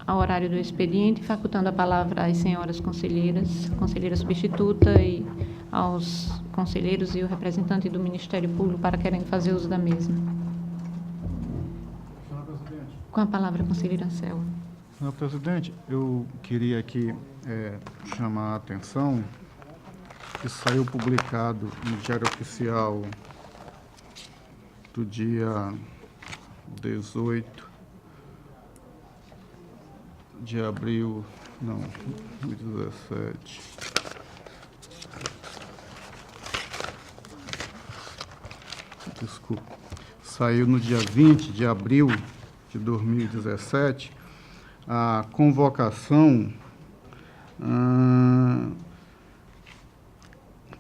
Ao horário do expediente, facultando a palavra às senhoras conselheiras, conselheira substituta e aos conselheiros e o representante do Ministério Público para querem fazer uso da mesma. Senhor presidente. Com a palavra, conselheira Anselmo. Senhor presidente, eu queria aqui chamar a atenção que saiu publicado no Diário Oficial do dia 18 de abril, 2017. Desculpa. Saiu no dia 20 de abril de 2017 a convocação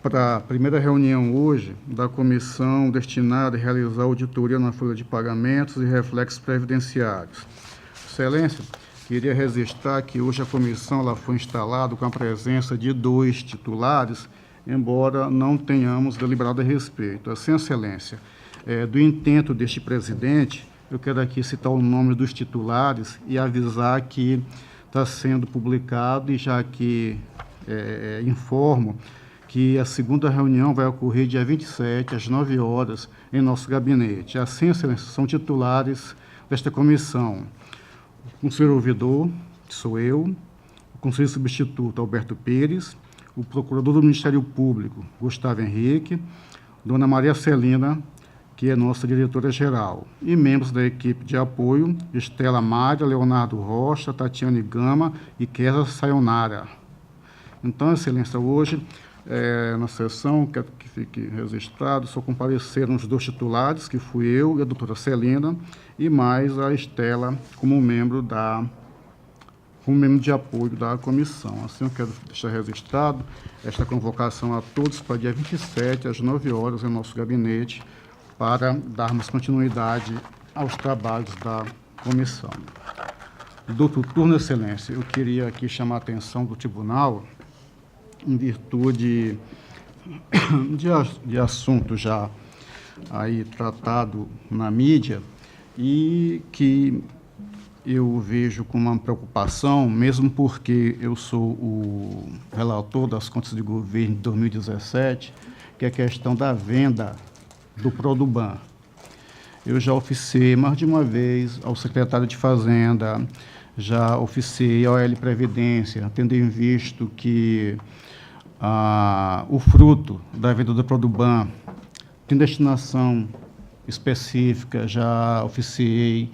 para a primeira reunião hoje da comissão destinada a realizar auditoria na folha de pagamentos e reflexos previdenciários. Excelência, queria registrar que hoje a comissão ela foi instalada com a presença de 2 titulares, embora não tenhamos deliberado a respeito. Assim, Excelência, do intento deste presidente, eu quero aqui citar o nome dos titulares e avisar que está sendo publicado e já que informo que a segunda reunião vai ocorrer dia 27, às 9 horas, em nosso gabinete. Assim, Excelência, são titulares desta comissão: o conselheiro ouvidor, que sou eu, o conselheiro substituto, Alberto Pires, o procurador do Ministério Público, Gustavo Henrique, dona Maria Celina, que é nossa diretora-geral, e membros da equipe de apoio, Estela Mária, Leonardo Rocha, Tatiane Gama e Kézia Sayonara. Então, Excelência, hoje, na sessão, quero que fique registrado, só compareceram os 2 titulares, que fui eu e a doutora Celina, e mais a Estela como membro de apoio da comissão. Assim, eu quero deixar registrado esta convocação a todos para dia 27, às 9 horas, em nosso gabinete, para darmos continuidade aos trabalhos da comissão. Do outro turno, Excelência, eu queria aqui chamar a atenção do tribunal em virtude de assunto já aí tratado na mídia e que eu vejo com uma preocupação, mesmo porque eu sou o relator das contas de governo de 2017, que é a questão da venda do Produban. Eu já oficiei mais de uma vez ao secretário de Fazenda, já oficiei ao OL Previdência, tendo em visto que o fruto da venda do Produban tem destinação específica, já oficiei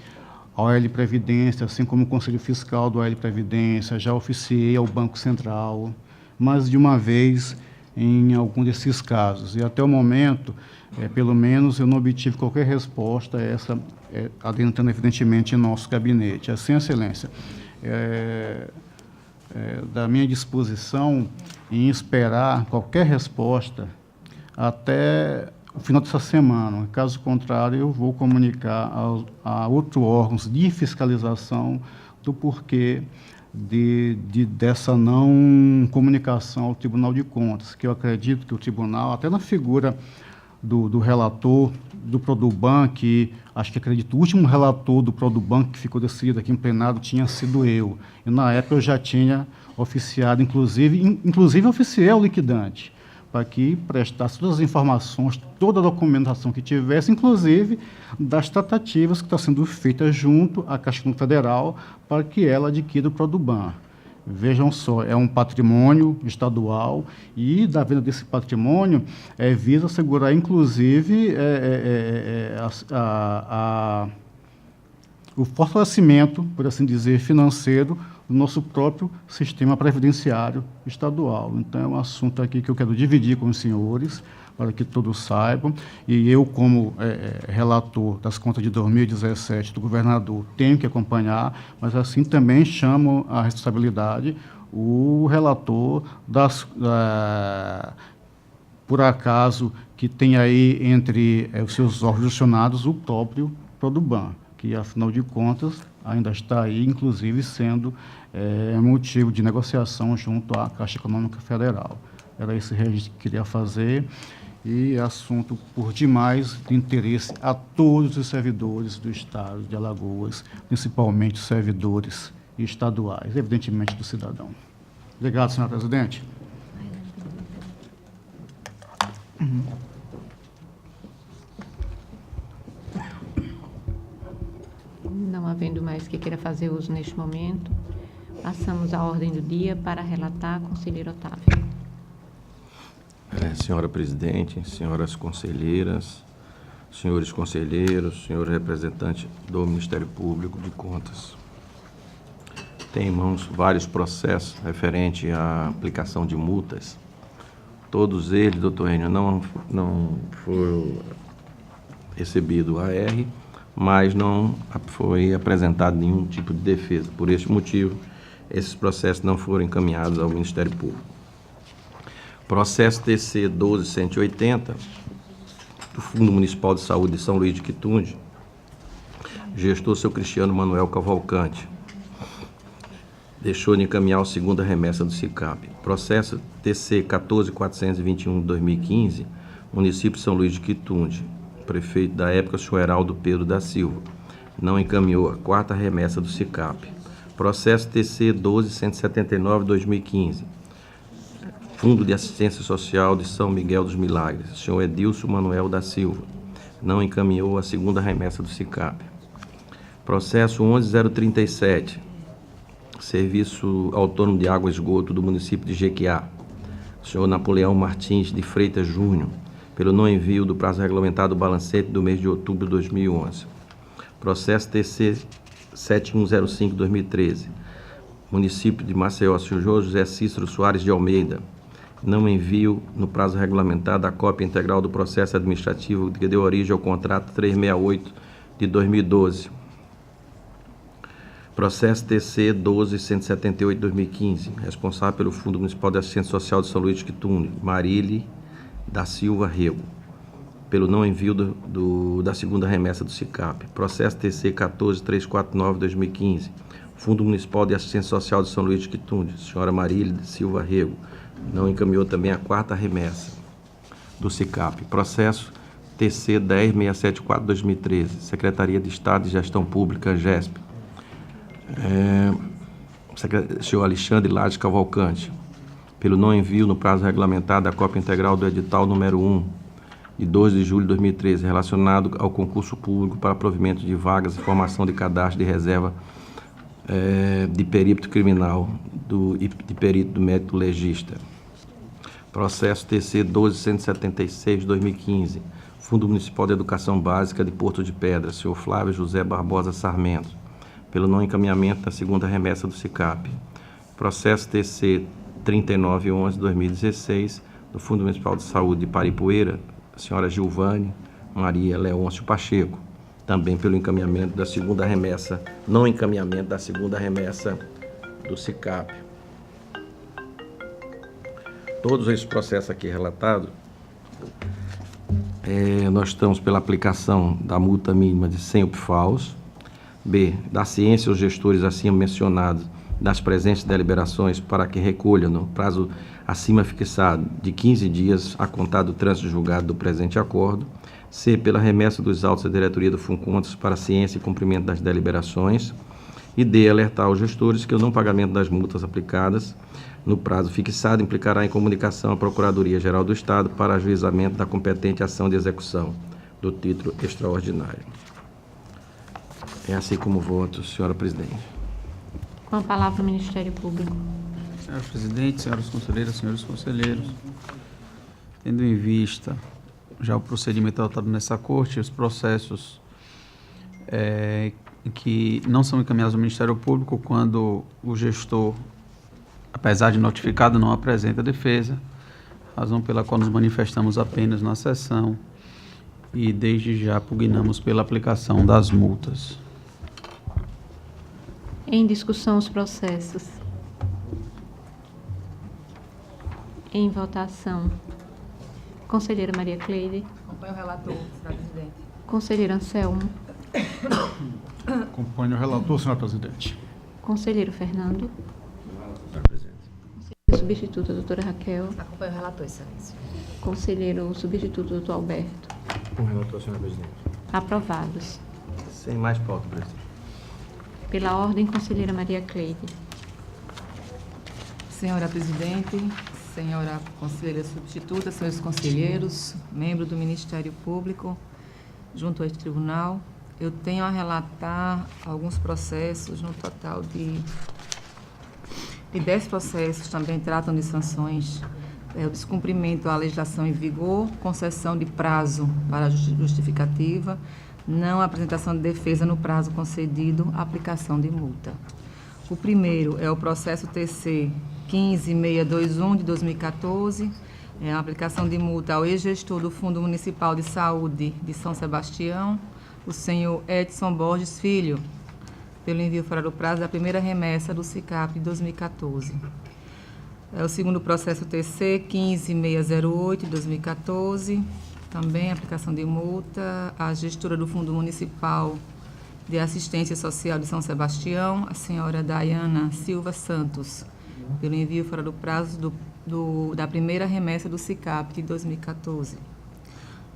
ao OL Previdência, assim como o Conselho Fiscal do OL Previdência, já oficiei ao Banco Central, mais de uma vez em algum desses casos. E até o momento, pelo menos, eu não obtive qualquer resposta a essa, adentrando evidentemente em nosso gabinete. Assim, Excelência, da minha disposição em esperar qualquer resposta até o final dessa semana. Caso contrário, eu vou comunicar a outros órgãos de fiscalização do porquê dessa não comunicação ao Tribunal de Contas, que eu acredito que o tribunal, até na figura do relator do Produban, que acho que acredito o último relator do Produban que ficou decidido aqui em plenário tinha sido eu. E na época eu já tinha oficiado, inclusive oficiei ao liquidante, para que prestasse todas as informações, toda a documentação que tivesse, inclusive das tratativas que estão sendo feitas junto à Caixa Econômica Federal para que ela adquira o Produban. Vejam só, é um patrimônio estadual e da venda desse patrimônio visa assegurar, inclusive, o fortalecimento, por assim dizer, financeiro do nosso próprio sistema previdenciário estadual. Então, é um assunto aqui que eu quero dividir com os senhores, para que todos saibam, e eu, como relator das contas de 2017 do governador, tenho que acompanhar, mas assim também chamo a responsabilidade o relator por acaso, que tem aí entre os seus órgãos gestionados o próprio Produban, que, afinal de contas, ainda está aí, inclusive, sendo motivo de negociação junto à Caixa Econômica Federal. Era esse registro que queria fazer. e é assunto por demais de interesse a todos os servidores do Estado de Alagoas, principalmente os servidores estaduais, evidentemente do cidadão. Obrigado, senhor presidente. Não havendo mais que queira fazer uso neste momento, passamos à ordem do dia para relatar, conselheiro Otávio. Senhora presidente, senhoras conselheiras, senhores conselheiros, senhor representante do Ministério Público de Contas. Tem em mãos vários processos referentes à aplicação de multas. Todos eles, doutor Enio, não foram recebido AR, mas não foi apresentado nenhum tipo de defesa. Por este motivo, esses processos não foram encaminhados ao Ministério Público. Processo TC 12180, do Fundo Municipal de Saúde de São Luís de Quitunde, gestor seu Cristiano Manuel Cavalcante, deixou de encaminhar a segunda remessa do SICAP. Processo TC 14421 de 2015, município de São Luís de Quitunde, prefeito da época, senhor Heraldo Pedro da Silva, não encaminhou a quarta remessa do SICAP. Processo TC 12179 de 2015, Fundo de Assistência Social de São Miguel dos Milagres, senhor Edilson Manuel da Silva, não encaminhou a segunda remessa do SICAP. Processo 11037, Serviço Autônomo de Água e Esgoto do município de Jequiá, senhor Napoleão Martins de Freitas Júnior, pelo não envio do prazo regulamentado do balancete do mês de outubro de 2011. Processo TC 7105 de 2013, município de Maceió, senhor José Cícero Soares de Almeida, não envio no prazo regulamentado a cópia integral do processo administrativo que deu origem ao contrato 368 de 2012. Processo TC 12178 de 2015, responsável pelo Fundo Municipal de Assistência Social de São Luís de Quitunde, Marília da Silva Rego, pelo não envio da segunda remessa do SICAP. Processo TC 14349 de 2015, Fundo Municipal de Assistência Social de São Luís de Quitunde, senhora Marília da Silva Rego, não encaminhou também a quarta remessa do SICAP. Processo TC 10674 de 2013, Secretaria de Estado de Gestão Pública, AGESP, senhor Alexandre Lages Cavalcante, pelo não envio no prazo regulamentado da cópia integral do edital número 1, de 2 de julho de 2013, relacionado ao concurso público para provimento de vagas e formação de cadastro de reserva de perito criminal e de perito do médico legista. Processo TC 12176 de 2015, Fundo Municipal de Educação Básica de Porto de Pedra, senhor Flávio José Barbosa Sarmento, pelo não encaminhamento da segunda remessa do SICAP. Processo TC 3911 de 2016, do Fundo Municipal de Saúde de Paripoeira, senhora Gilvane Maria Leôncio Pacheco, também pelo encaminhamento da segunda remessa, não encaminhamento da segunda remessa do SICAP. Todos esses processos aqui relatados, nós estamos pela aplicação da multa mínima de 100 UPFAUs, B, da ciência aos gestores acima mencionados das presentes deliberações para que recolham no prazo acima fixado de 15 dias a contar do trânsito julgado do presente acordo. C, pela remessa dos autos da diretoria do FUNCONTAS para ciência e cumprimento das deliberações. E D, alertar aos gestores que o não pagamento das multas aplicadas no prazo fixado implicará em comunicação à Procuradoria-Geral do Estado para ajuizamento da competente ação de execução do título extraordinário. É assim como voto, senhora presidente. Com a palavra o Ministério Público. Senhora presidente, senhoras conselheiras, senhores conselheiros, tendo em vista já o procedimento adotado nessa corte, os processos que não são encaminhados ao Ministério Público quando o gestor, apesar de notificado, não apresenta defesa, razão pela qual nos manifestamos apenas na sessão e desde já pugnamos pela aplicação das multas. Em discussão os processos. Em votação. Conselheira Maria Cleide. Acompanho o relator, senhora presidente. Conselheiro Anselmo. Acompanho o relator, senhor presidente. Conselheiro Fernando. Senhora presidente. Substituta, doutora Raquel. Acompanho o relator, excelência. Conselheiro substituto, doutor Alberto. Com relator, senhora presidente. Aprovados. Sem mais pauta, presidente. Pela ordem, conselheira Maria Cleide. Senhora presidente, senhora conselheira substituta, senhores conselheiros, membro do Ministério Público, junto a este tribunal, eu tenho a relatar alguns processos, no total de 10 processos, também tratam de sanções, o descumprimento à legislação em vigor, concessão de prazo para a justificativa, não apresentação de defesa no prazo concedido, aplicação de multa. O primeiro é o processo TC 15621 de 2014, é a aplicação de multa ao ex-gestor do Fundo Municipal de Saúde de São Sebastião, o senhor Edson Borges Filho, pelo envio fora do prazo da primeira remessa do SICAP de 2014. É o segundo processo TC 15608 de 2014, também aplicação de multa à gestora do Fundo Municipal de Assistência Social de São Sebastião, a senhora Dayana Silva Santos, pelo envio fora do prazo da primeira remessa do SICAP de 2014.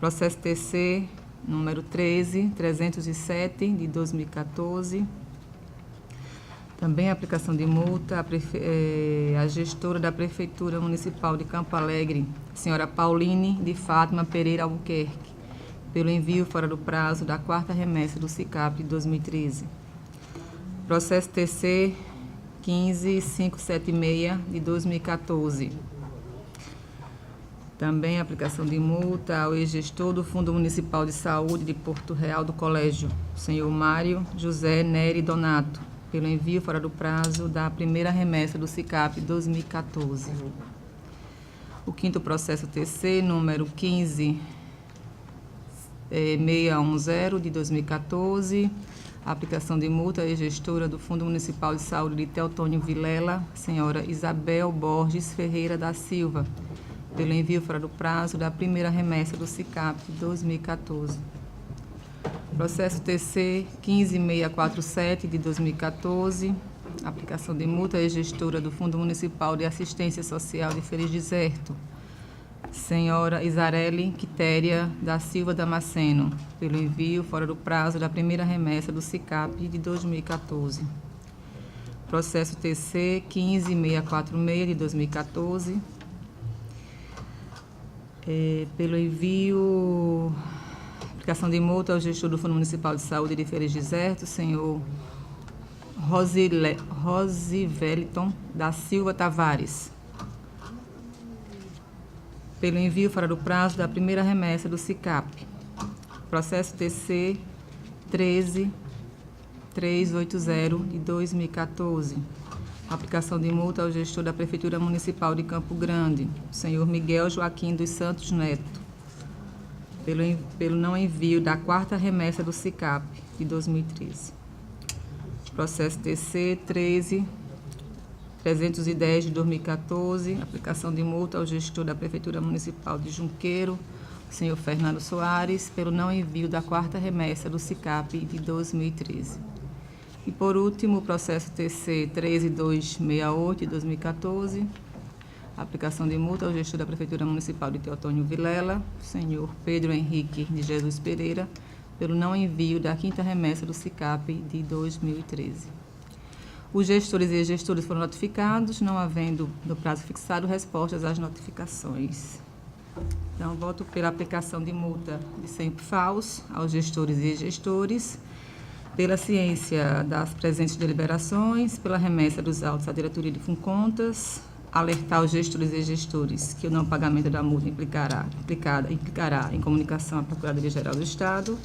Processo TC número 13307 de 2014. Também aplicação de multa à gestora da Prefeitura Municipal de Campo Alegre, a senhora Pauline de Fátima Pereira Albuquerque, pelo envio fora do prazo da quarta remessa do SICAP de 2013. Processo TC 15576 de 2014. Também aplicação de multa ao ex-gestor do Fundo Municipal de Saúde de Porto Real do Colégio, senhor Mário José Neri Donato, pelo envio fora do prazo da primeira remessa do SICAP 2014. O quinto processo TC, número 15610 de 2014, a aplicação de multa à gestora do Fundo Municipal de Saúde de Teotônio Vilela, senhora Isabel Borges Ferreira da Silva, pelo envio fora do prazo da primeira remessa do SICAP de 2014. Processo TC 15647 de 2014, aplicação de multa à gestora do Fundo Municipal de Assistência Social de Feliz Deserto, senhora Isareli Quitéria da Silva Damasceno, pelo envio fora do prazo da primeira remessa do SICAP de 2014. Processo TC 15646 de 2014, pelo envio, aplicação de multa ao gestor do Fundo Municipal de Saúde de Feliz Deserto, senhor Rosiveliton da Silva Tavares, pelo envio fora do prazo da primeira remessa do SICAP. Processo TC 13380 de 2014. Aplicação de multa ao gestor da Prefeitura Municipal de Campo Grande, senhor Miguel Joaquim dos Santos Neto, pelo não envio da quarta remessa do SICAP de 2013. Processo TC 13310 de 2014, aplicação de multa ao gestor da Prefeitura Municipal de Junqueiro, senhor Fernando Soares, pelo não envio da quarta remessa do SICAP de 2013. E, por último, o processo TC 13268 de 2014, aplicação de multa ao gestor da Prefeitura Municipal de Teotônio Vilela, senhor Pedro Henrique de Jesus Pereira, pelo não envio da quinta remessa do SICAP de 2013. Os gestores e gestores foram notificados, não havendo, no prazo fixado, respostas às notificações. Então, voto pela aplicação de multa de 100 FAUs aos gestores e gestores, pela ciência das presentes deliberações, pela remessa dos autos à diretoria de Funcontas, alertar os gestores e gestores que o não pagamento da multa implicará em comunicação à Procuradoria-Geral do Estado.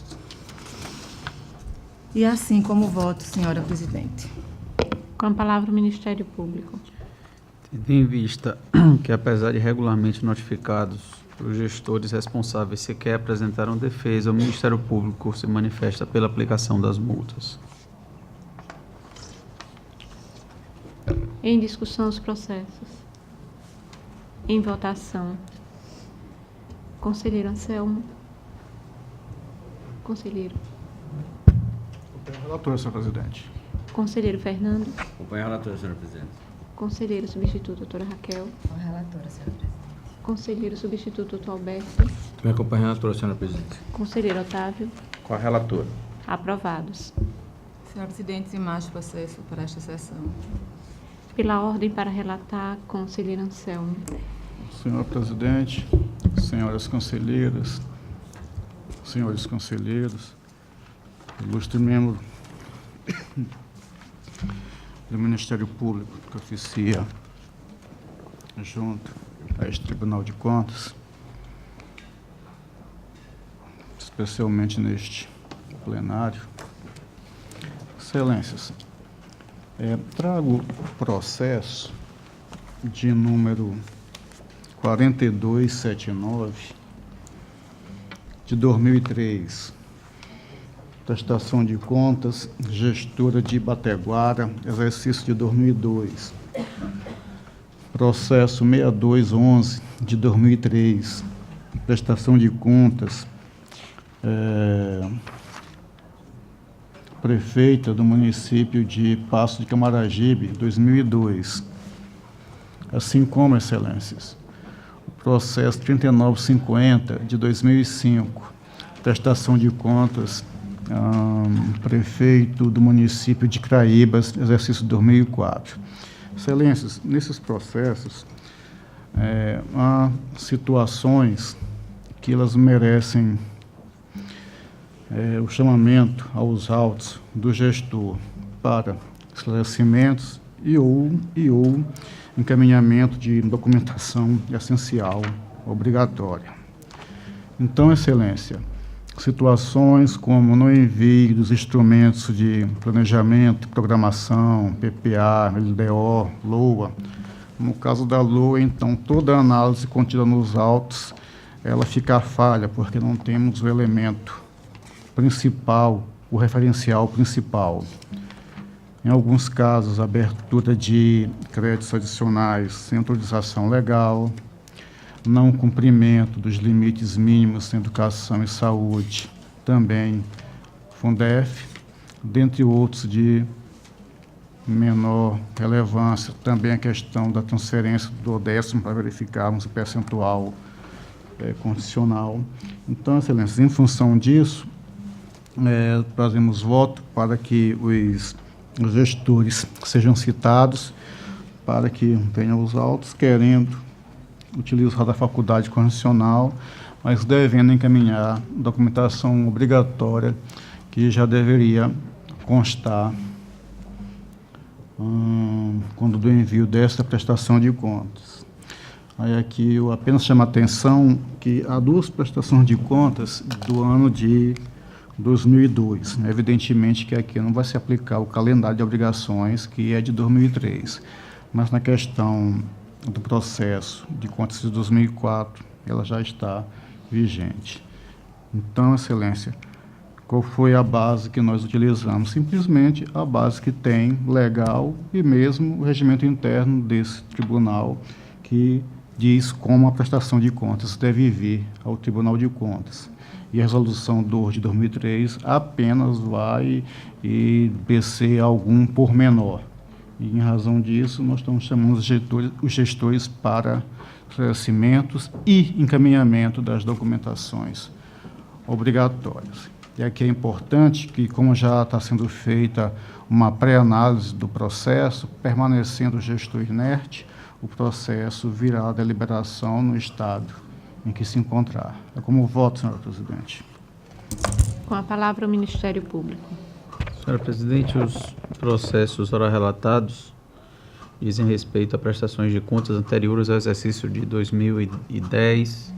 E assim como voto, senhora presidente. Com a palavra o Ministério Público. Tendo em vista que, apesar de regularmente notificados, os gestores responsáveis sequer apresentaram defesa, o Ministério Público se manifesta pela aplicação das multas. Em discussão os processos. Em votação. Conselheiro Anselmo. Conselheiro. Relator, senhor presidente. Conselheiro Fernando. Acompanho o relator, senhora presidente. Conselheira substituta, doutora Raquel. Com a relatora, senhora presidente. Conselheiro substituto, doutor Alberto. Me acompanha a relatora, senhora presidente. Conselheiro Otávio. Com a relatora. Aprovados. Senhora presidente, sem mais processo para esta sessão. Pela ordem para relatar, conselheiro Anselmo. Senhor presidente, senhoras conselheiras, senhores conselheiros, ilustre membro do Ministério Público que oficia junto a este Tribunal de Contas, especialmente neste plenário. Excelências, trago o processo de número 4279 de 2003, prestação de contas, gestora de Ibateguara, exercício de 2002. Processo 6211 de 2003, prestação de contas, prefeita do município de Passo de Camaragibe, 2002. Assim como, excelências, o processo 3950 de 2005, prestação de contas, prefeito do município de Craíbas, exercício de 2004. Excelências, nesses processos, há situações que elas merecem o chamamento aos autos do gestor para esclarecimentos e ou encaminhamento de documentação essencial obrigatória. Então, excelência, situações como no envio dos instrumentos de planejamento, programação, PPA, LDO, LOA. No caso da LOA, então, toda a análise contida nos autos, ela fica falha, porque não temos o elemento principal, o referencial principal. Em alguns casos, abertura de créditos adicionais sem autorização legal, não cumprimento dos limites mínimos em educação e saúde, também Fundef, dentre outros de menor relevância, também a questão da transferência do 10º para verificarmos o percentual condicional. Então, excelências, em função disso, trazemos voto para que os gestores sejam citados, para que venham os autos, querendo utilizar da faculdade constitucional, mas devendo encaminhar documentação obrigatória que já deveria constar quando do envio desta prestação de contas. Aí aqui eu apenas chamo a atenção que há duas prestações de contas do ano de 2002. Evidentemente que aqui não vai se aplicar o calendário de obrigações, que é de 2003, mas na questão do processo de contas de 2004, ela já está vigente. Então, excelência, qual foi a base que nós utilizamos? Simplesmente a base que tem legal e mesmo o regimento interno desse tribunal, que diz como a prestação de contas deve vir ao Tribunal de Contas. E a resolução de 2003 apenas vai descer algum pormenor. E, em razão disso, nós estamos chamando os gestores para esclarecimentos e encaminhamento das documentações obrigatórias. E aqui é importante que, como já está sendo feita uma pré-análise do processo, permanecendo o gestor inerte, o processo virá à deliberação no estado em que se encontrar. É como voto, senhora presidente. Com a palavra o Ministério Público. Senhora presidente, os processos ora relatados dizem respeito a prestações de contas anteriores ao exercício de 2010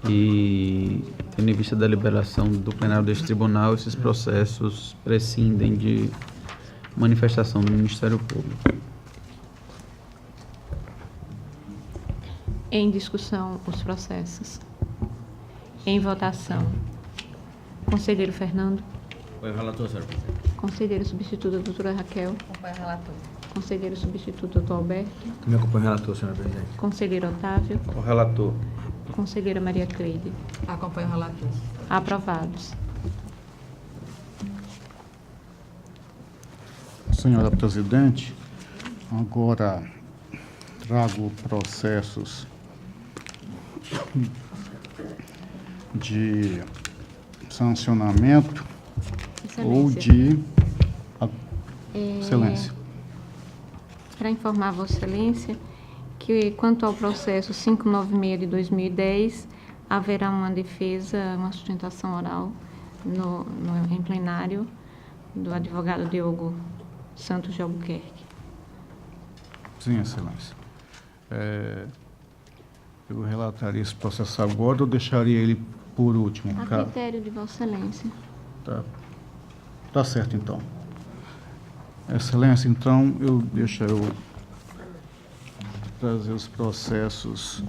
e, tendo em vista da deliberação do plenário deste tribunal, esses processos prescindem de manifestação do Ministério Público. Em discussão, os processos. Em votação. Conselheiro Fernando. Apoio o relator, senhora presidente. Conselheiro substituto, doutora Raquel. Acompanha o relator. Conselheiro substituto, doutor Alberto. Me acompanha o relator, senhora presidente. Conselheiro Otávio. Com o relator. Conselheira Maria Cleide. Acompanha o relator. Aprovados. Senhora presidente, Agora, trago processos de sancionamento ou de... Excelência. Para informar Vossa Excelência que, quanto ao processo 596 de 2010, haverá uma defesa, uma sustentação oral em plenário do advogado Diogo Santos de Albuquerque. Sim, Excelência. Eu relataria esse processo agora ou deixaria ele por último? A critério de Vossa Excelência. Tá certo, então. Excelência, então, deixa eu trazer os processos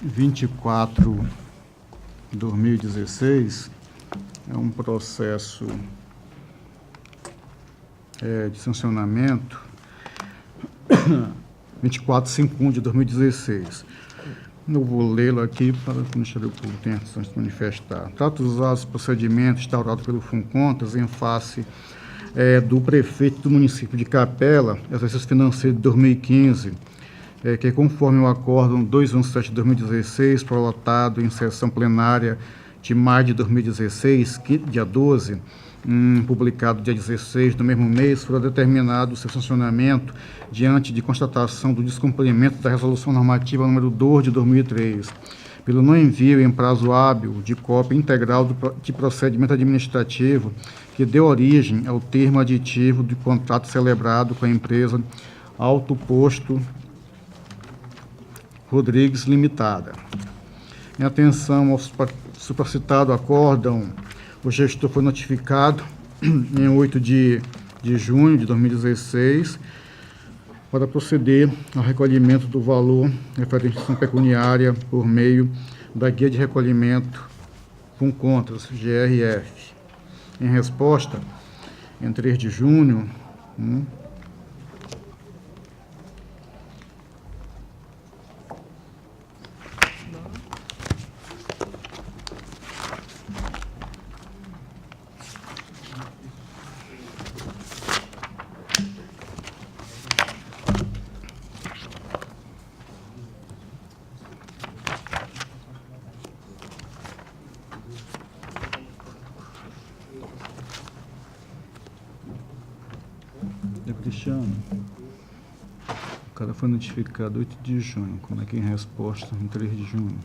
24/2016, é um processo de sancionamento 24/51 de 2016. Eu vou lê-lo aqui para que o Ministério Público tenha a de manifestar. Trata dos atos procedimentos instaurados pelo FUNCONTAS em face do prefeito do município de Capela, exercício financeiro de 2015, que conforme o acórdão 217 de 2016, prolotado em sessão plenária de maio de 2016, dia 12, publicado dia 16 do mesmo mês, foi determinado o seu sancionamento diante de constatação do descumprimento da Resolução Normativa número 2 de 2003, pelo não envio em prazo hábil de cópia integral de procedimento administrativo que deu origem ao termo aditivo do contrato celebrado com a empresa Alto Posto Rodrigues Limitada. Em atenção ao supracitado acórdão, o gestor foi notificado em 8 de junho de 2016 para proceder ao recolhimento do valor referente à ação pecuniária por meio da Guia de Recolhimento FUNCONTAS, GRF. Em resposta, em 3 de junho, Cristiano, o cara foi notificado 8 de junho, como é que em resposta em 3 de junho?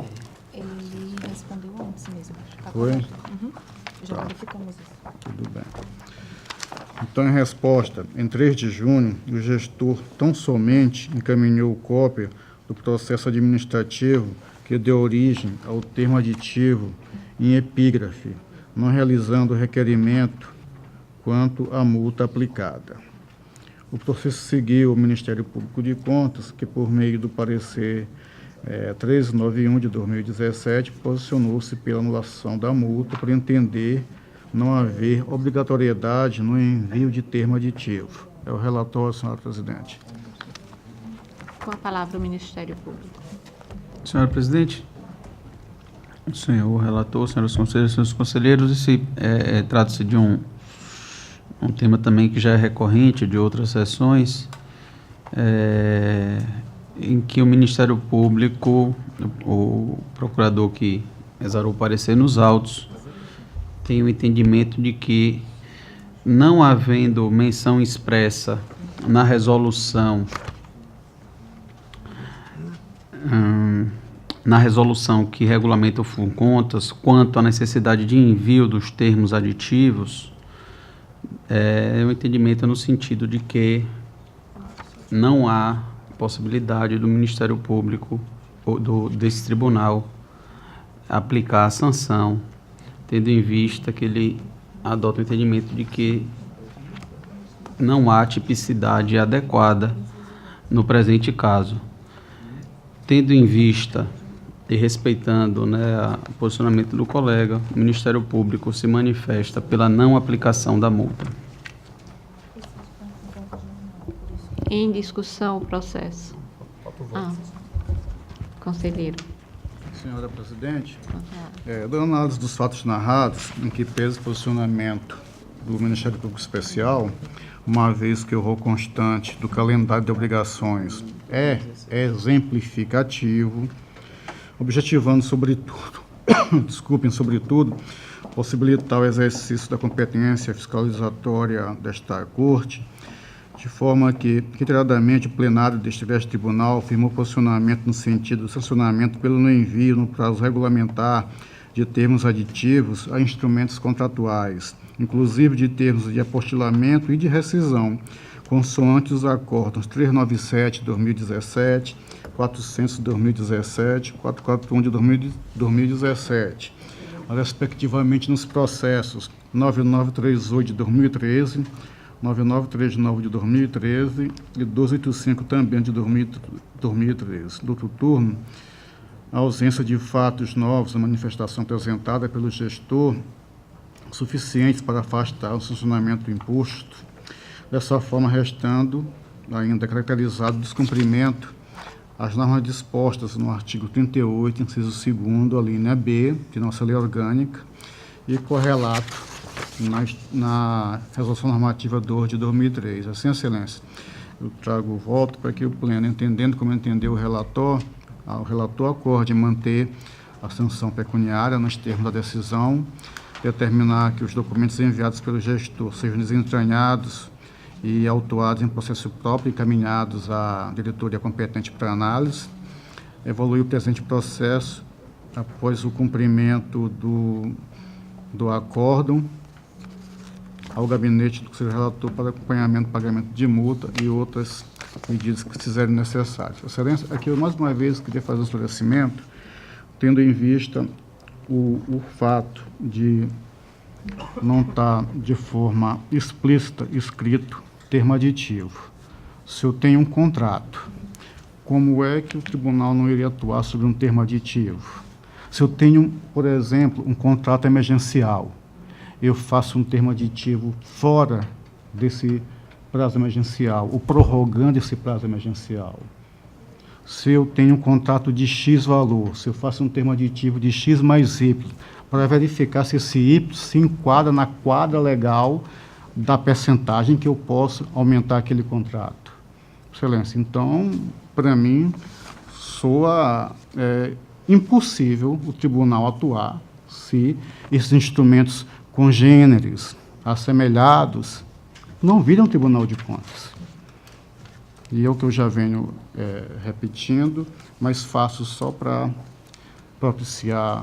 Ele respondeu antes mesmo. Tá Foi? correto. Já verificamos isso. Tudo bem. Então, em resposta, em 3 de junho, o gestor tão somente encaminhou cópia do processo administrativo que deu origem ao termo aditivo em epígrafe, não realizando o requerimento quanto à multa aplicada. O processo seguiu o Ministério Público de Contas, que, por meio do parecer 1391 de 2017, posicionou-se pela anulação da multa por entender não haver obrigatoriedade no envio de termo aditivo. É o relatório, senhora presidente. Com a palavra o Ministério Público. Senhora presidente, senhor relator, senhores conselheiros, senhores conselheiros, esse trata-se de um tema também que já é recorrente de outras sessões, em que o Ministério Público, o procurador que exarou o parecer nos autos, tem o entendimento de que, não havendo menção expressa na resolução que regulamenta o FUNCONTAS quanto à necessidade de envio dos termos aditivos, o entendimento no sentido de que não há possibilidade do Ministério Público ou desse tribunal aplicar a sanção, tendo em vista que ele adota o entendimento de que não há tipicidade adequada no presente caso. Tendo em vista e respeitando o posicionamento do colega, o Ministério Público se manifesta pela não aplicação da multa. Em discussão o processo. Conselheiro. Senhora presidente, dando análise dos fatos narrados, em que pesa o posicionamento do Ministério Público Especial, uma vez que o rol constante do calendário de obrigações é exemplificativo, objetivando, sobretudo, sobretudo, possibilitar o exercício da competência fiscalizatória desta Corte, de forma que, reiteradamente, o plenário deste tribunal firmou posicionamento no sentido do sancionamento pelo não envio, no prazo regulamentar, de termos aditivos a instrumentos contratuais, inclusive de termos de apostilamento e de rescisão, consoante os acordos 397 de 2017, 400 de 2017, 441 de 2017, respectivamente nos processos 9938 de 2013, 9939 de 2013 e 1285 também de 2013. Do outro turno, a ausência de fatos novos na manifestação apresentada pelo gestor suficientes para afastar o sancionamento do imposto, dessa forma restando ainda caracterizado o descumprimento às normas dispostas no artigo 38, inciso 2º, a linha B, de nossa lei orgânica, e correlato na Resolução Normativa 2 de 2003. Assim, Excelência, eu trago o voto para que o Pleno, entendendo como entendeu o relator acorde manter a sanção pecuniária nos termos da decisão, determinar que os documentos enviados pelo gestor sejam desentranhados e autuados em processo próprio e encaminhados à diretoria competente para análise, evoluir o presente processo após o cumprimento do acórdão ao gabinete do Conselho Relator para acompanhamento, pagamento de multa e outras medidas que fizerem necessárias. Excelência, aqui eu mais uma vez queria fazer um esclarecimento, tendo em vista o fato de não estar de forma explícita escrito termo aditivo. Se eu tenho um contrato, como é que o tribunal não iria atuar sobre um termo aditivo? Se eu tenho, por exemplo, um contrato emergencial, eu faço um termo aditivo fora desse prazo emergencial, ou prorrogando esse prazo emergencial. Se eu tenho um contrato de X valor, se eu faço um termo aditivo de X mais Y, para verificar se esse Y se enquadra na quadra legal da percentagem que eu posso aumentar aquele contrato. Excelência, então, para mim, soa impossível o tribunal atuar se esses instrumentos congêneres, assemelhados, não viram Tribunal de Contas. E é o que eu já venho repetindo, mas faço só para propiciar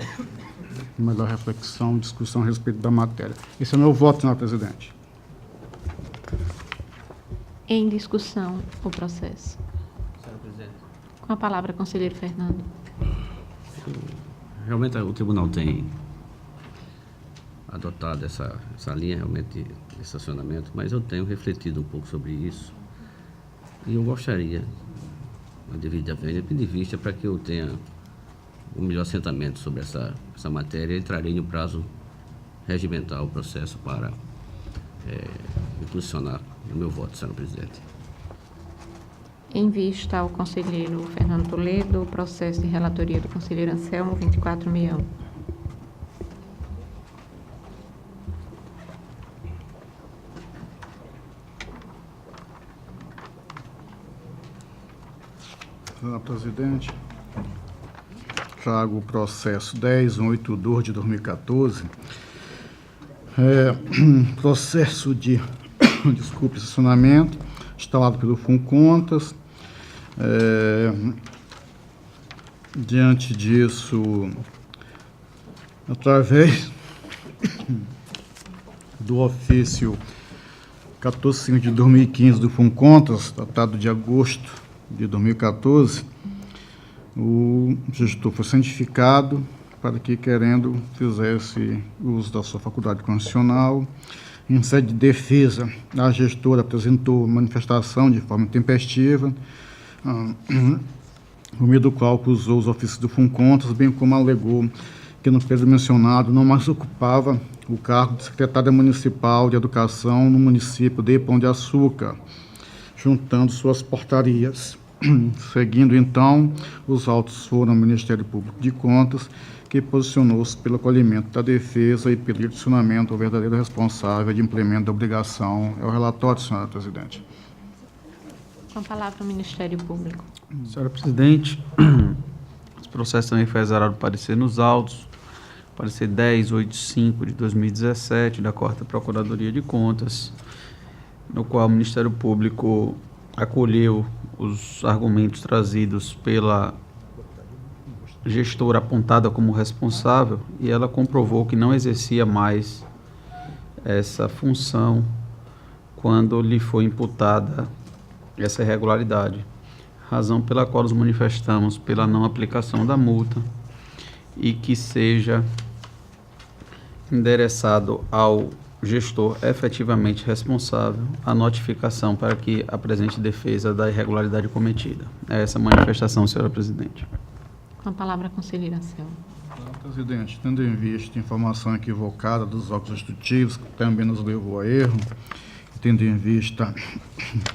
melhor reflexão e discussão a respeito da matéria. Esse é o meu voto, senhor presidente. Em discussão, o processo. Senhor presidente. Com a palavra, conselheiro Fernando. Realmente o tribunal tem adotado essa linha realmente de estacionamento, mas eu tenho refletido um pouco sobre isso e eu gostaria, a devida vista, para que eu tenha um melhor assentamento sobre essa matéria, e trarei no prazo regimental o processo para posicionar o meu voto, senhor presidente. Em vista ao conselheiro Fernando Toledo, o processo de relatoria do conselheiro Anselmo 2461. Senhor presidente, trago o processo 10.182 de 2014, processo de estacionamento, instalado pelo Funcontas. Diante disso, através do ofício 14.5 de 2015 do Funcontas, datado de agosto de 2014, o gestor foi cientificado para que, querendo, fizesse uso da sua faculdade constitucional. Em sede de defesa, a gestora apresentou manifestação de forma intempestiva, por meio do qual acusou os ofícios do Funcontas, bem como alegou que no período mencionado não mais ocupava o cargo de secretária municipal de educação no município de Pão de Açúcar, juntando suas portarias Seguindo, então, os autos foram ao Ministério Público de Contas, que posicionou-se pelo acolhimento da defesa e pelo direcionamento ao verdadeiro responsável de implemento da obrigação. É o relatório, senhora presidente. Com a palavra o Ministério Público. Senhora presidente, os processos também foi exarado parecer nos autos, parecer 1085 de 2017 da 4ª Procuradoria de Contas, no qual o Ministério Público acolheu os argumentos trazidos pela gestora apontada como responsável e ela comprovou que não exercia mais essa função quando lhe foi imputada essa irregularidade, razão pela qual nos manifestamos pela não aplicação da multa e que seja endereçado ao gestor efetivamente responsável a notificação para que apresente defesa da irregularidade cometida. É essa a manifestação, senhora presidente. Com a palavra a conselheira Selma. Senhora presidente, tendo em vista a informação equivocada dos autos instrutivos, que também nos levou a erro, tendo em vista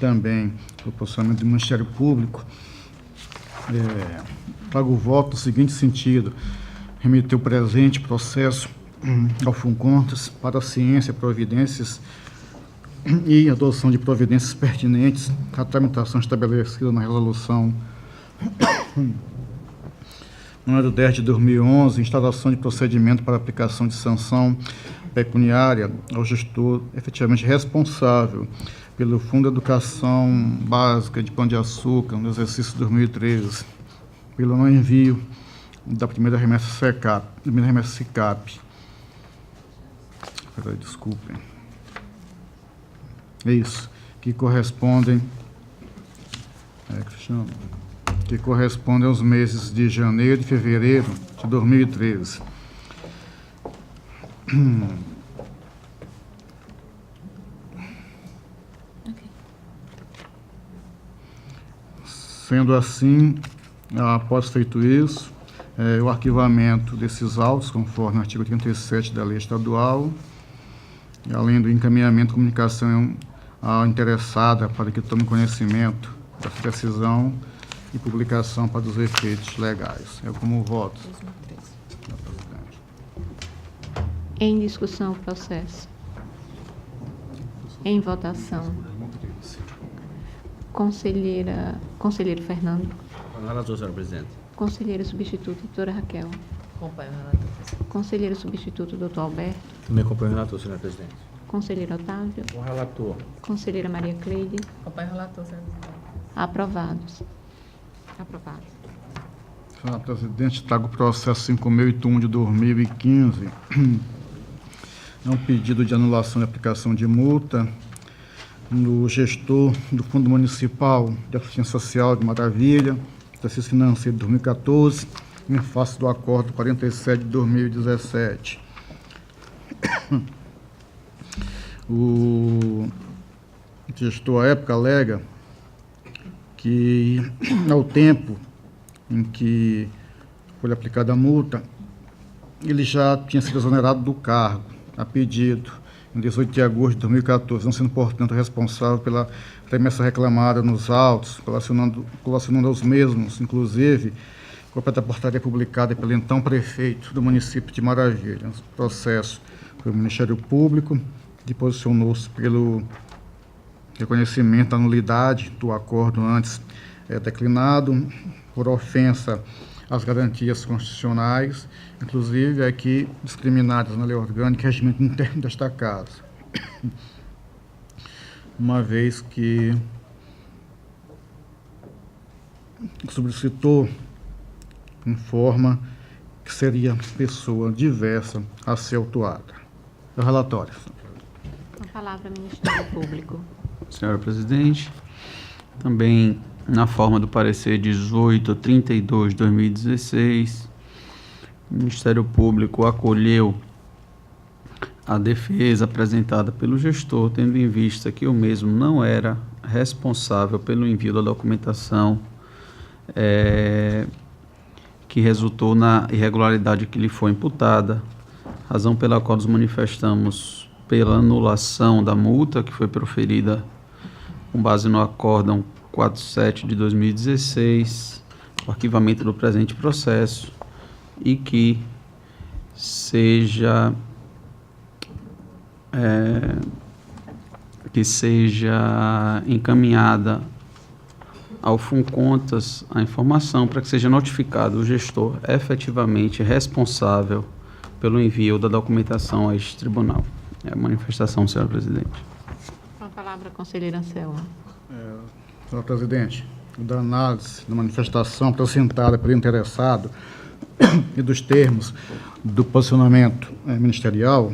também o posicionamento do Ministério Público, trago o voto no seguinte sentido: remeter o presente processo ao FUNCONTAS para a ciência, providências e adoção de providências pertinentes à tramitação estabelecida na resolução número 10 de 2011, instalação de procedimento para aplicação de sanção pecuniária ao gestor efetivamente responsável pelo Fundo de Educação Básica de Pão de Açúcar no exercício de 2013, pelo não envio da primeira remessa SICAP. Desculpem. É isso, que correspondem aos meses de janeiro e fevereiro de 2013. Sendo assim, após feito isso, o arquivamento desses autos, conforme o artigo 37 da Lei Estadual, além do encaminhamento de comunicação à interessada para que tome conhecimento dessa decisão e publicação para os efeitos legais. É como voto. Em discussão o processo. Em votação. Conselheiro Fernando. Relator, senhora presidente. Conselheira substituta, doutora Raquel. Acompanho o relator. Conselheiro substituto, doutor Alberto. Também acompanho o relator, senhora presidente. Conselheiro Otávio. Com o relator. Conselheira Maria Cleide. Acompanho o relator, senhora presidente. Aprovados. Aprovado. Senhora presidente, trago o processo 5.081 de 2015. É um pedido de anulação de aplicação de multa no gestor do Fundo Municipal de Assistência Social de Maravilha, exercício financeiro de 2014, em face do acordo 47 de 2017. O gestor, à época, alega que, ao tempo em que foi aplicada a multa, ele já tinha sido exonerado do cargo, a pedido, em 18 de agosto de 2014, não sendo, portanto, responsável pela remessa reclamada nos autos, relacionando aos mesmos, inclusive, cópia da portaria publicada pelo então prefeito do município de Maravilha. O processo foi o Ministério Público, que posicionou-se pelo reconhecimento da nulidade do acordo antes declinado, por ofensa às garantias constitucionais, inclusive aqui discriminadas na lei orgânica e regimento interno desta casa, uma vez que o sobrecitor informa que seria pessoa diversa a ser autuada. O relatório. Com a palavra, Ministério Público. Senhora presidente, também na forma do parecer 1832 de 2016, o Ministério Público acolheu a defesa apresentada pelo gestor, tendo em vista que o mesmo não era responsável pelo envio da documentação que resultou na irregularidade que lhe foi imputada, razão pela qual nos manifestamos pela anulação da multa que foi proferida com base no acórdão 47 de 2016, o arquivamento do presente processo e que seja encaminhada ao FUNCONTAS a informação para que seja notificado o gestor efetivamente responsável pelo envio da documentação a este tribunal. É a manifestação, senhora presidente. Com a palavra, a conselheira Anselma. Senhor presidente, da análise da manifestação apresentada pelo interessado e dos termos do posicionamento ministerial,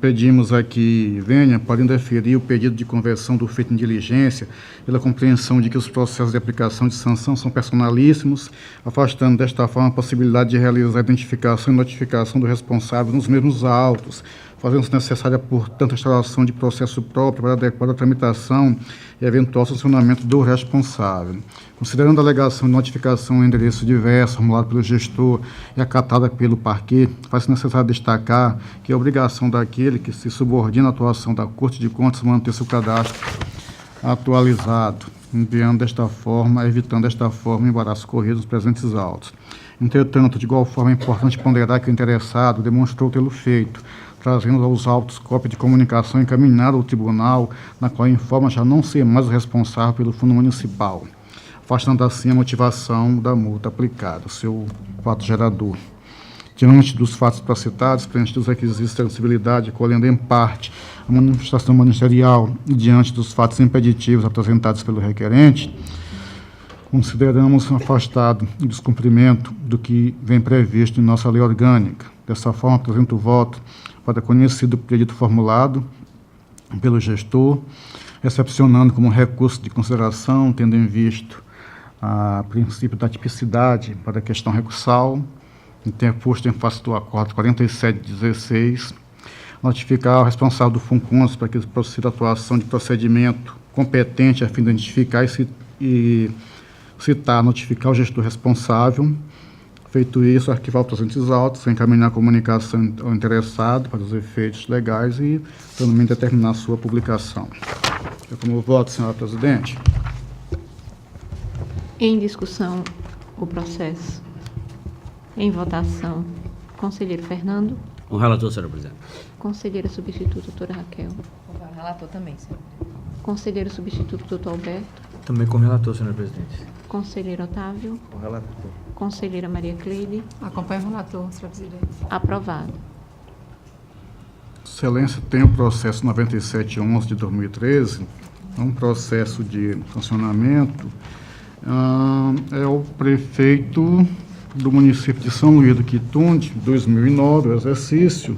pedimos aqui venha para indeferir o pedido de conversão do feito em diligência pela compreensão de que os processos de aplicação de sanção são personalíssimos, afastando desta forma a possibilidade de realizar a identificação e notificação do responsável nos mesmos autos, fazendo-se necessária, portanto, a instalação de processo próprio para adequada tramitação e eventual sancionamento do responsável. Considerando a alegação de notificação em endereço diverso, formulada pelo gestor e acatada pelo parquê, faz-se necessário destacar que é obrigação daquele que se subordina à atuação da Corte de Contas manter seu cadastro atualizado, evitando desta forma embaraços corridos nos presentes autos. Entretanto, de igual forma, é importante ponderar que o interessado demonstrou tê-lo feito, trazendo aos autos cópia de comunicação encaminhada ao tribunal, na qual informa já não ser mais o responsável pelo fundo municipal, afastando assim a motivação da multa aplicada, seu fato gerador. Diante dos fatos pracitados, preenchidos os requisitos de transmissibilidade, colhendo em parte a manifestação ministerial e diante dos fatos impeditivos apresentados pelo requerente, consideramos afastado o descumprimento do que vem previsto em nossa lei orgânica. Dessa forma, apresento o voto para conhecido o pedido formulado pelo gestor, recepcionando como recurso de consideração, tendo em vista o princípio da tipicidade para a questão recursal, interposto em face do acordo 4716, notificar o responsável do FUNCONTAS para que proceda a atuação de procedimento competente a fim de identificar e notificar o gestor responsável. Feito isso, arquivar os presentes autos, encaminhar a comunicação ao interessado para os efeitos legais e, também, determinar a sua publicação. Eu como voto, senhora presidente. Em discussão, o processo. Em votação, conselheiro Fernando. Com o relator, senhora presidente. Conselheira substituta, doutora Raquel. Com o relator também, senhor. Conselheiro substituto, doutor Alberto. Também com o relator, senhora presidente. Conselheiro Otávio. Com o relator. Conselheira Maria Cleide. Acompanho o relator, senhora presidente. Aprovado. Excelência, tem o processo 9711 de 2013, é um processo de funcionamento, é o prefeito do município de São Luís do Quitunde, 2009, o exercício,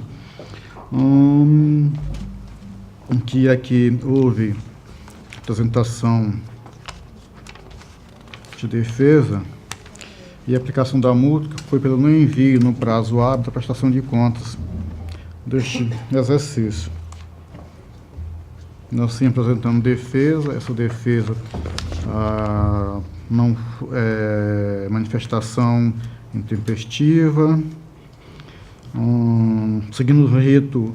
em que aqui houve apresentação de defesa e aplicação da multa, que foi pelo não envio no prazo hábil da prestação de contas deste exercício. Nós sim apresentamos defesa, essa defesa não é manifestação intempestiva. Seguindo o rito,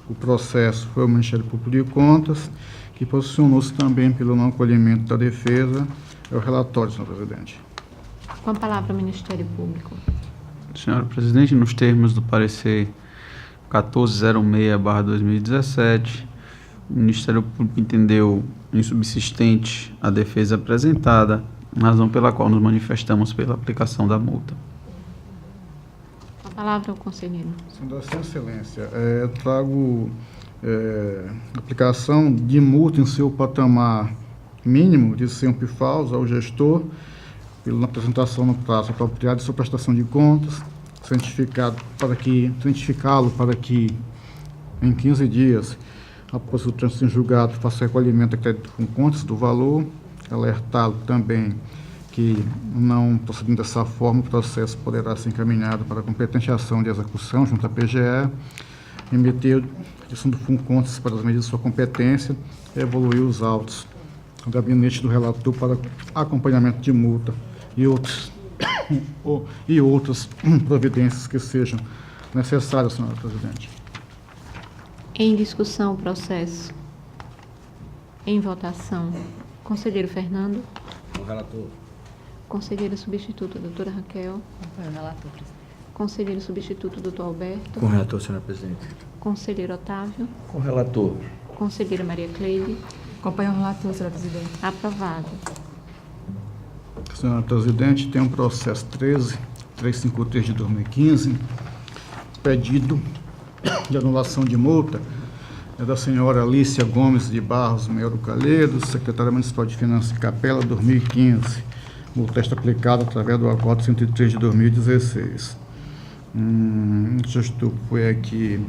o processo foi o Ministério Público de Contas, que posicionou-se também pelo não acolhimento da defesa. É o relatório, senhor presidente. Com a palavra, o Ministério Público. Senhora presidente, nos termos do parecer 1406/2017, o Ministério Público entendeu insubsistente a defesa apresentada, razão pela qual nos manifestamos pela aplicação da multa. Com a palavra, o conselheiro. Sendo assim, excelência, trago aplicação de multa em seu patamar mínimo de 100 PIFAUs ao gestor, pela apresentação no prazo apropriado de sua prestação de contas, cientificá-lo para que em 15 dias, após o trânsito em julgado, faça recolhimento a crédito com contas do valor, alertá-lo também que, não procedendo dessa forma, o processo poderá ser encaminhado para a competente ação de execução junto à PGE, remeter a questão do FUNCONTAS para as medidas de sua competência e evoluir os autos ao gabinete do relator para acompanhamento de multa e outras providências que sejam necessárias, senhora presidente. Em discussão, o processo. Em votação, conselheiro Fernando. Com o relator. Conselheira substituta, doutora Raquel. Acompanho o relator, presidente. Conselheiro substituto, doutor Alberto. Com o relator, senhora presidente. Conselheiro Otávio. Com o relator. Conselheira Maria Cleide. Acompanho o relator, senhora presidente. Aprovado. Senhora presidente, tem um processo 13353 de 2015, pedido de anulação de multa, é da senhora Alicia Gomes de Barros Meiro Calheiros, secretária municipal de Finanças de Capela, 2015. Multa esta aplicada através do Acórdão 103 de 2016. O gestor foi aqui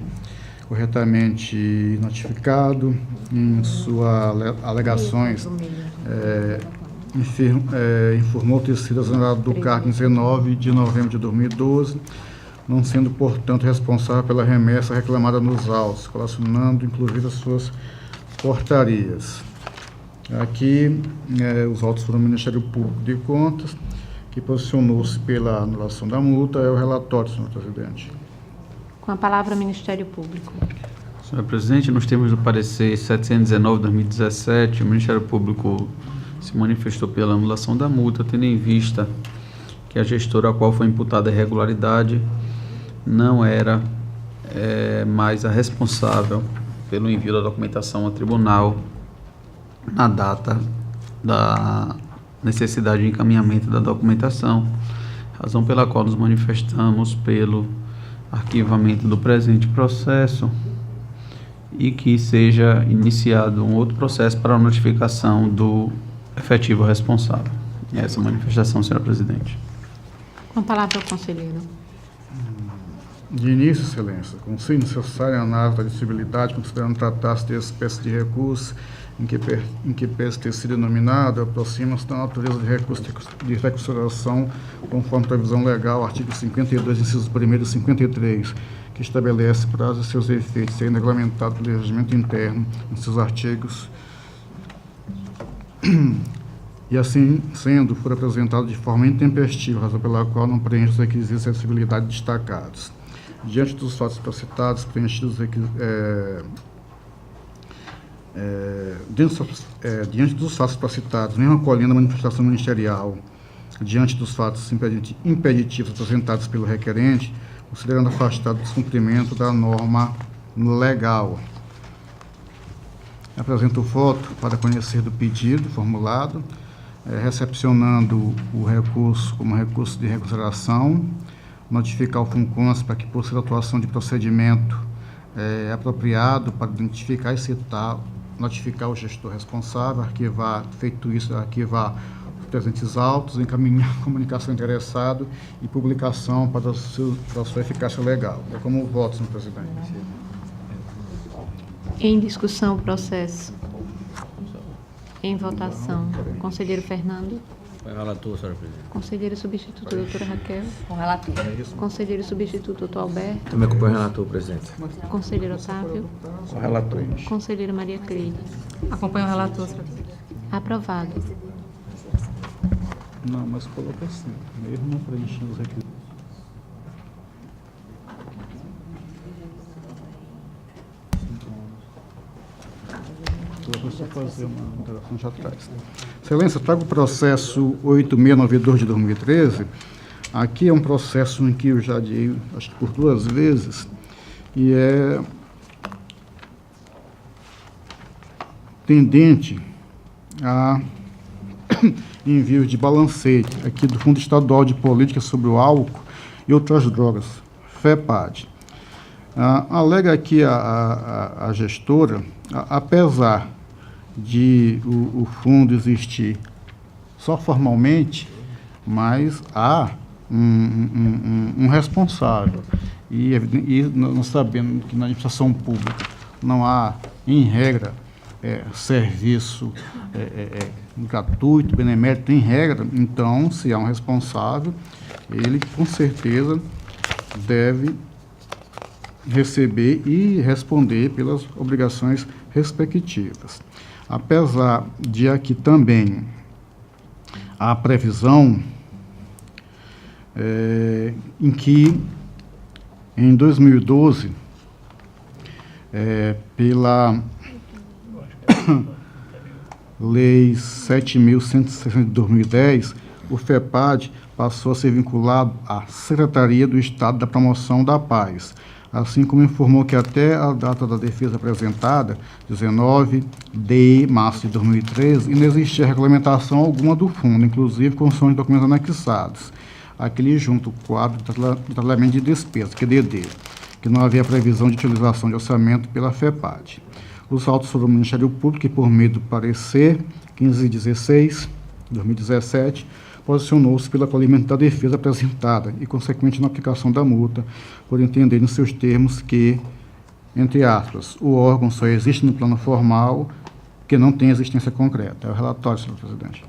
corretamente notificado em suas alegações. Informou ter sido exonerado do cargo em 19 de novembro de 2012, não sendo, portanto, responsável pela remessa reclamada nos autos, relacionando, inclusive, as suas portarias. Aqui, os autos foram do Ministério Público de Contas, que posicionou-se pela anulação da multa, é o relatório, senhor presidente. Com a palavra, Ministério Público. Senhor presidente, nos termos do parecer 719/2017, o Ministério Público se manifestou pela anulação da multa, tendo em vista que a gestora a qual foi imputada a irregularidade não era mais a responsável pelo envio da documentação ao tribunal na data da necessidade de encaminhamento da documentação, razão pela qual nos manifestamos pelo arquivamento do presente processo e que seja iniciado um outro processo para a notificação do efetivo responsável. Essa manifestação, senhora presidente. Com a palavra, o conselheiro. De início, excelência, considero necessária a análise da admissibilidade, considerando tratar-se de espécie de recurso em que pese ter sido denominado, aproxima-se da natureza de recurso de reconsideração, conforme a previsão legal, artigo 52, incisos 1º e 53, que estabelece prazos e seus efeitos, sendo regulamentado pelo regimento interno, em seus artigos. E assim sendo, for apresentado de forma intempestiva, razão pela qual não preenche os requisitos de acessibilidade destacados. Diante dos fatos citados, preenchidos diante dos fatos citados, mesmo acolhendo a manifestação ministerial, diante dos fatos impeditivos apresentados pelo requerente, considerando afastado o descumprimento da norma legal. Apresento o voto para conhecer do pedido formulado, recepcionando o recurso como recurso de reconsideração, notificar o FUNCONS para que possua atuação de procedimento apropriado para identificar e citar, notificar o gestor responsável, feito isso, arquivar os presentes autos, encaminhar a comunicação interessado e publicação para sua eficácia legal. É como voto, senhor presidente. Em discussão, o processo. Em votação, conselheiro Fernando. Com o relator, senhora presidente. Conselheira substituta, doutora Raquel. Com o relator. Conselheiro substituto, doutor Alberto. Também acompanho o relator, presidente. Conselheiro Otávio. Com o relator. Conselheira Maria Cleide. Acompanho o relator, senhora presidente. Aprovado. Não, mas coloca assim, mesmo não preenchendo os requisitos. Vou só fazer uma interação já atrás. Excelência, trago o processo 8692 de 2013. Aqui é um processo em que eu já dei, acho que por 2 vezes, e é tendente a envio de balancete aqui do Fundo Estadual de Política sobre o Álcool e Outras Drogas, FEPAD. Alega aqui a gestora, apesar de o fundo existir só formalmente, mas há um responsável. E nós sabemos que na administração pública não há, em regra, serviço gratuito, benemérito, em regra. Então, se há um responsável, ele com certeza deve receber e responder pelas obrigações respectivas. Apesar de aqui também a previsão em que, em 2012, Lei 7.160 de 2010, o FEPAD passou a ser vinculado à Secretaria do Estado da Promoção da Paz, assim como informou que até a data da defesa apresentada, 19 de março de 2013, não existia regulamentação alguma do fundo, inclusive com os documentos anexados. Aquele junto quadro de detalhamento de despesa, QDD, que não havia previsão de utilização de orçamento pela FEPAD. Os autos foram do Ministério Público e, por meio do parecer 1516, 2017, posicionou-se pelo acolhimento da defesa apresentada e, consequentemente, na aplicação da multa, por entender nos seus termos que, entre aspas, o órgão só existe no plano formal, que não tem existência concreta. É o relatório, senhor presidente.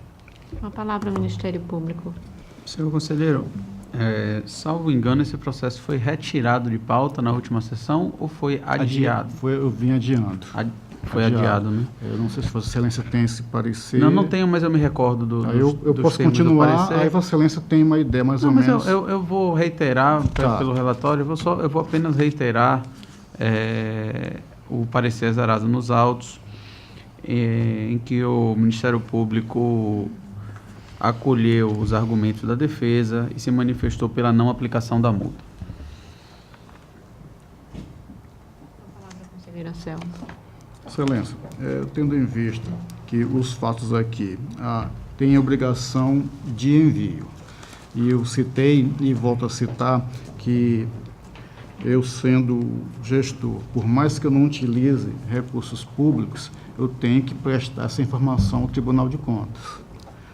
Com a palavra, Ministério Público. Senhor conselheiro, salvo engano, esse processo foi retirado de pauta na última sessão ou foi adiado? Eu vim adiando. Foi adiado, né? Eu não sei se Vossa Excelência tem esse parecer. Não tenho, mas eu me recordo eu dos posso termos do continuar, parecer. aí Vossa Excelência tem uma ideia mais ou Não, mas menos. eu vou reiterar pelo relatório, eu vou apenas reiterar o parecer exarado nos autos, em que o Ministério Público acolheu os argumentos da defesa e se manifestou pela não aplicação da multa. Com a palavra, conselheira Selma. Excelência, tendo em vista que os fatos aqui têm obrigação de envio, e eu citei e volto a citar que eu, sendo gestor, por mais que eu não utilize recursos públicos, eu tenho que prestar essa informação ao Tribunal de Contas.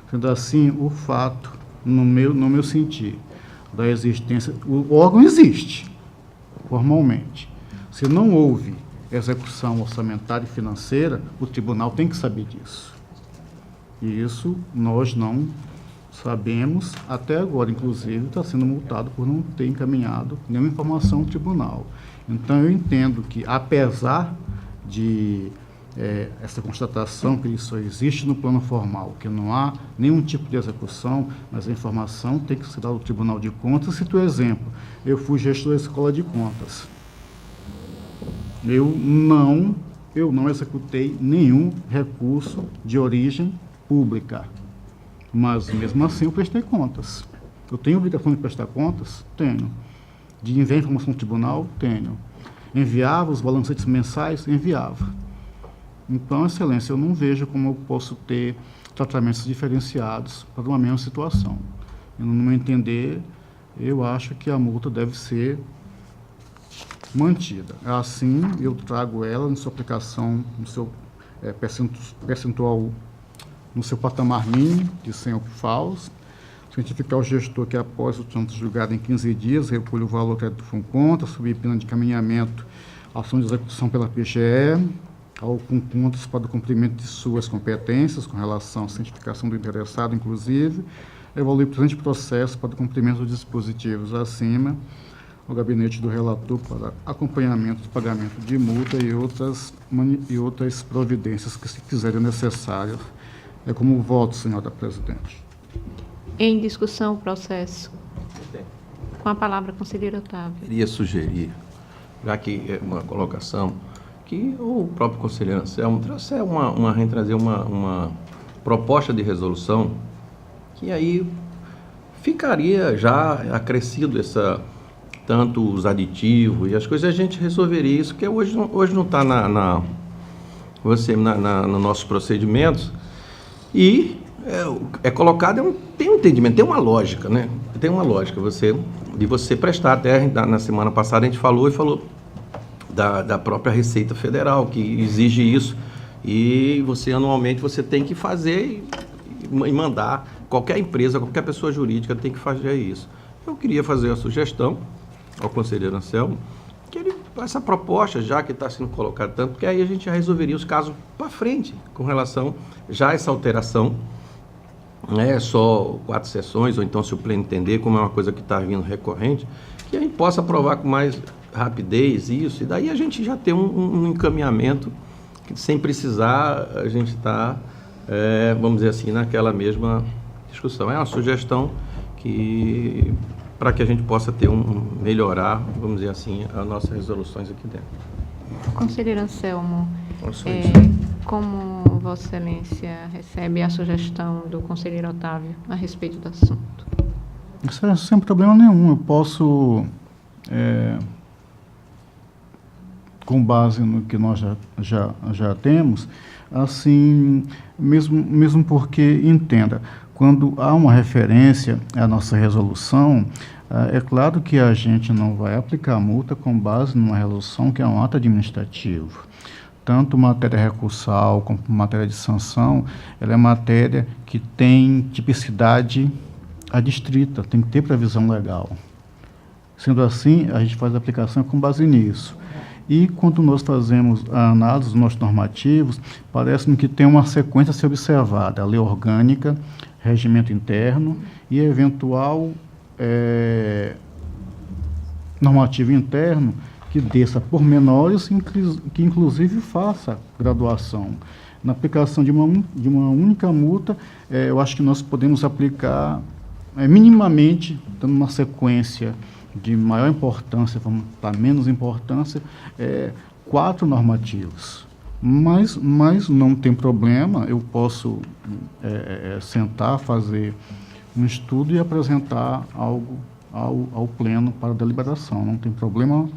Sendo assim, o fato, no meu sentir, da existência, o órgão existe, formalmente. Se não houve execução orçamentária e financeira, o tribunal tem que saber disso. E isso nós não sabemos até agora, inclusive está sendo multado por não ter encaminhado nenhuma informação ao tribunal. Então eu entendo que, apesar de essa constatação que isso só existe no plano formal, que não há nenhum tipo de execução, mas a informação tem que ser dada ao Tribunal de Contas. Cito o exemplo, eu fui gestor da Escola de Contas. Eu não executei nenhum recurso de origem pública, mas mesmo assim eu prestei contas. Eu tenho obrigação de prestar contas? Tenho. De enviar informação ao tribunal? Tenho. Enviava os balancetes mensais? Enviava. Então, Excelência, eu não vejo como eu posso ter tratamentos diferenciados para uma mesma situação. No meu entender, eu acho que a multa deve ser mantida. Assim, eu trago ela em sua aplicação, no seu percentual, no seu patamar mínimo de 100 FAUs, cientificar o gestor que, após o tanto julgado em 15 dias, recolhe o valor crédito com conta, subir pena de encaminhamento, ação de execução pela PGE, ao com contas para o cumprimento de suas competências, com relação à cientificação do interessado, inclusive, evoluir o presente processo para o cumprimento dos dispositivos acima, o gabinete do relator para acompanhamento do pagamento de multa e outras providências que se fizerem necessárias. É como voto, senhora presidente. Em discussão, o processo. Com a palavra, conselheiro Otávio. Queria sugerir, já que é uma colocação, que o próprio conselheiro Anselmo trouxer trazer uma proposta de resolução que aí ficaria já acrescido tanto os aditivos e as coisas, a gente resolveria isso, que hoje não está no nossos procedimentos, e colocado, tem um entendimento, tem uma lógica, né? Tem uma lógica de você prestar, até na semana passada a gente falou da própria Receita Federal, que exige isso, e anualmente você tem que fazer e mandar, qualquer empresa, qualquer pessoa jurídica tem que fazer isso. Eu queria fazer a sugestão ao conselheiro Anselmo, que essa proposta, já que está sendo colocada tanto, porque aí a gente já resolveria os casos para frente, com relação já a essa alteração, só 4 sessões, ou então, se o pleno entender, como é uma coisa que está vindo recorrente, que a gente possa aprovar com mais rapidez isso, e daí a gente já tem um encaminhamento que, sem precisar a gente estar, vamos dizer assim, naquela mesma discussão. É uma sugestão para que a gente possa melhorar, vamos dizer assim, as nossas resoluções aqui dentro. Conselheiro Anselmo, Só isso. Como Vossa Excelência recebe a sugestão do conselheiro Otávio a respeito do assunto? Isso é sem problema nenhum. Eu posso, com base no que nós já temos, assim, mesmo porque, entenda, quando há uma referência à nossa resolução, é claro que a gente não vai aplicar multa com base numa resolução que é um ato administrativo. Tanto matéria recursal como matéria de sanção, ela é matéria que tem tipicidade adstrita, tem que ter previsão legal. Sendo assim, a gente faz a aplicação com base nisso. E quando nós fazemos a análise dos nossos normativos, parece-me que tem uma sequência a ser observada: a lei orgânica, regimento interno e eventual normativo interno que desça por menores, que inclusive faça graduação. Na aplicação de uma única multa, eu acho que nós podemos aplicar minimamente, dando uma sequência de maior importância para menos importância, 4 normativos. Mas não tem problema, eu posso sentar, fazer um estudo e apresentar algo ao pleno para deliberação, não tem problema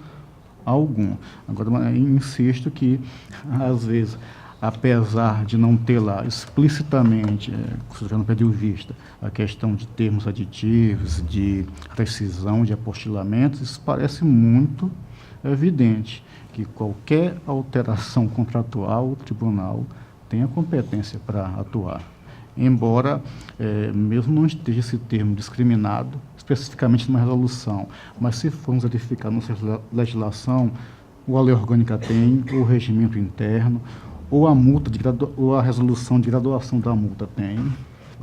algum. Agora, insisto que, às vezes, apesar de não ter lá explicitamente, já não perdeu vista, a questão de termos aditivos, de rescisão, de apostilamentos, isso parece muito evidente, que qualquer alteração contratual, o tribunal tem a competência para atuar. Embora, mesmo não esteja esse termo discriminado especificamente numa resolução, mas se formos verificar nossa legislação, ou a lei orgânica tem, ou o regimento interno, ou a multa ou a resolução de graduação da multa tem.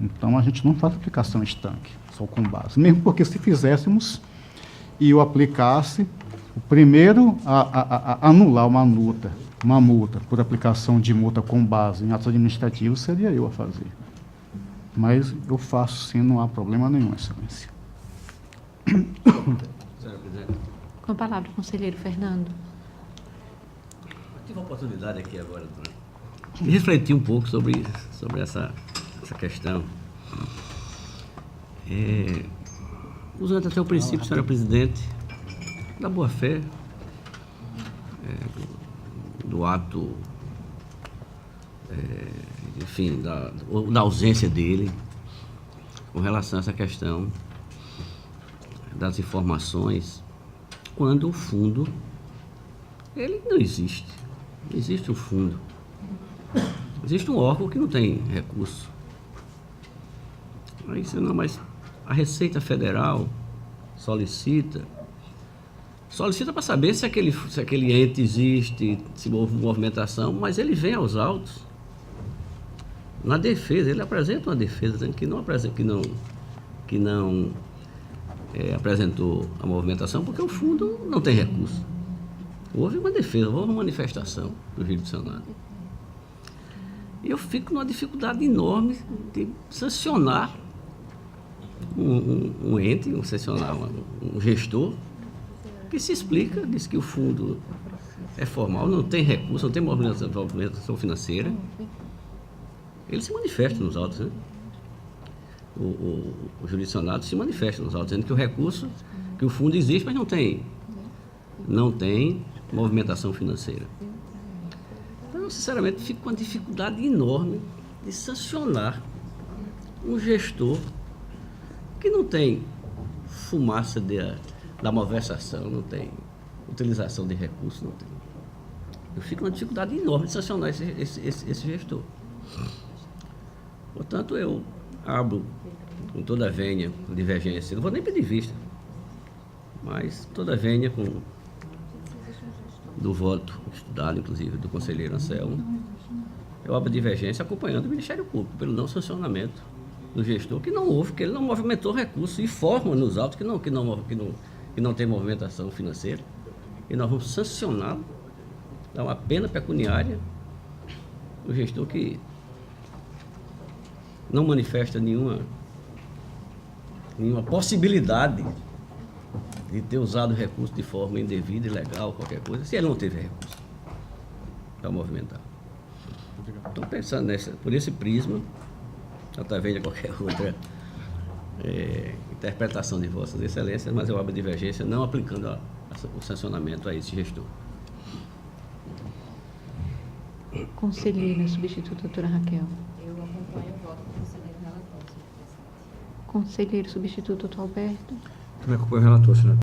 Então, a gente não faz aplicação estanque, só com base. Mesmo porque, se fizéssemos e eu aplicasse, o primeiro a anular uma multa por aplicação de multa com base em atos administrativos seria eu a fazer. Mas eu faço sim, não há problema nenhum, Excelência. Senhora Presidente, Com a palavra, conselheiro Fernando. eu tive a oportunidade aqui agora de refletir um pouco sobre essa questão. Usando até o princípio, senhora Presidente, da boa-fé, do ato, enfim, da ausência dele com relação a essa questão das informações, quando o fundo, ele não existe. Não existe um fundo. Existe um órgão que não tem recurso. Mas a Receita Federal solicita para saber se aquele ente existe, se houve movimentação, mas ele vem aos autos. Na defesa, ele apresenta uma defesa dizendo que não apresentou a movimentação porque o fundo não tem recurso. Houve uma defesa, houve uma manifestação do jurisdicionado. E eu fico numa dificuldade enorme de sancionar um ente, sancionar um gestor que se explica, diz que o fundo é formal, não tem recurso, não tem movimentação financeira. Ele se manifesta nos autos, né? O jurisdicionado se manifesta nos autos, dizendo que o recurso, que o fundo existe, mas não tem movimentação financeira. Então, sinceramente, fico com uma dificuldade enorme de sancionar um gestor que não tem fumaça da malversação, não tem utilização de recursos, não tem. Eu fico com uma dificuldade enorme de sancionar esse gestor. Portanto, eu abro com toda a vênia, com divergência, não vou nem pedir vista, mas toda a vênia do voto estudado, inclusive, do conselheiro Anselmo, eu abro divergência acompanhando o Ministério Público pelo não sancionamento do gestor, que não houve, que ele não movimentou recursos e forma nos autos que não tem movimentação financeira, e nós vamos sancioná-lo, dar uma pena pecuniária o gestor que não manifesta nenhuma possibilidade de ter usado o recurso de forma indevida, ilegal, qualquer coisa, se ele não teve recurso para movimentar. Estou pensando por esse prisma, através de qualquer outra interpretação de Vossas Excelências, mas eu abro divergência não aplicando o sancionamento a esse gestor. Conselheira substituta, doutora Raquel. Eu acompanho o voto do conselheiro relator, senhor presidente. Conselheiro substituto, doutor Alberto. Também acompanho o relator, senhor.